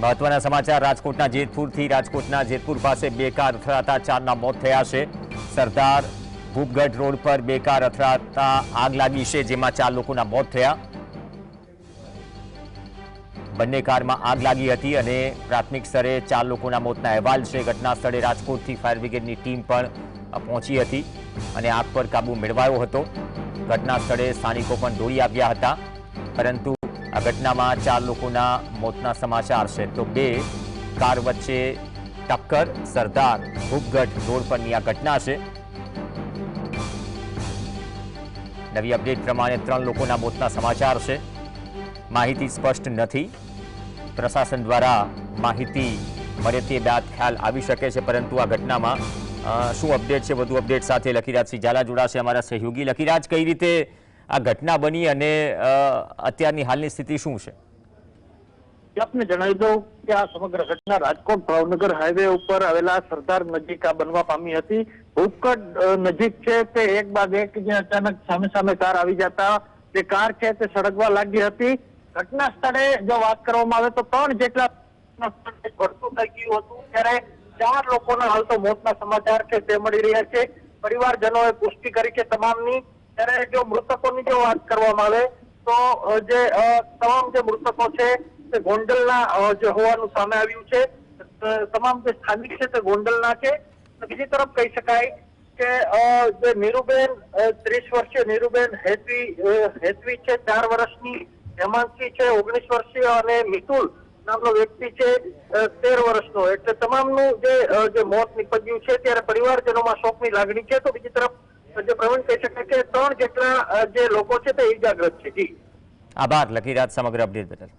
મહત્વના સમાચાર રાજકોટના જેતપુર પાસે બે કાર અથડાતા 4ના મોત થયા છે। સરદાર ભૂપગઢ રોડ પર બે કાર અથડાતા આગ લાગી છે, જેમાં 4 લોકોના મોત થયા। બંને કારમાં આગ લાગી હતી અને પ્રાથમિક સ્તરે 4 લોકોના મોતના અહેવાલ છે। ઘટના સ્થળે રાજકોટથી ફાયર બ્રિગેડની ટીમ પણ પહોંચી હતી અને આગ પર કાબુ મેળવાયો હતો। ઘટના સ્થળે સ્થાનિકો પણ દોડી આવ્યા હતા, પરંતુ આ ઘટનામાં 4 લોકોના મોતના સમાચાર છે। તો બે કાર વચ્ચે ટક્કર, સરદાર ભૂપગઢ રોડ પરની આ ઘટના છે। નવી અપડેટ પ્રમાણે 3 લોકોના મોતના સમાચાર છે। માહિતી સ્પષ્ટ નથી, પ્રશાસન દ્વારા માહિતી મળે તે બાદ ખ્યાલ આવી શકે છે, પરંતુ આ ઘટનામાં શું અપડેટ છે, વધુ અપડેટ સાથે લખીરાજસિંહ ઝાલા જોડાશે, અમારા સહયોગી। લખીરાજ, કઈ રીતે આ ઘટના બની અને અત્યારની હાલની સ્થિતિ શું છે? આપને જણાવી દઉં કે આ સમગ્ર ઘટના રાજકોટ ભાવનગર હાઈવે ઉપર આવેલા સરદાર નજીક આ બનવા પામી હતી। ભૂપગઢ નજીક છે તે એક બાદ એક જે અચાનક સામે સામે કાર આવી જતા જે કાર છે તે સળગવા લાગી હતી। ઘટના સ્થળે જો વાત કરવામાં આવે તો 3 જેટલા ભડકું થઈ ગયું હતું, ત્યારે 4 લોકોના હાલ તો મોતના સમાચાર છે તે મળી રહ્યા છે। પરિવારજનોએ પુષ્ટિ કરી છે તમામની। ત્યારે જો મૃતકોની જો વાત કરવામાં આવે તો જે તમામ જે મૃતકો છે તે ગોંડલના જે હોવાનું સામે આવ્યું છે। તમામ જે સ્થાનિક છે તે ગોંડલના છે। બીજી તરફ કહી શકાય કે જે નીરુબેન 30 વર્ષીય નીરુબેન હેતવી છે 4 વર્ષની, હેમાંશી છે 19 વર્ષીય અને મિતુલ નામનો વ્યક્તિ છે 13 વર્ષનો। એટલે તમામનું જે મોત નીપજ્યું છે, ત્યારે પરિવારજનોમાં શોકની લાગણી છે। તો બીજી તરફ જે પ્રવીણ કહી શકાય કે 3 જેટલા જે લોકો છે તે ઇજાગ્રસ્ત છે। જી, આભાર લખીરાજ સમગ્ર અપડેટ બદલ।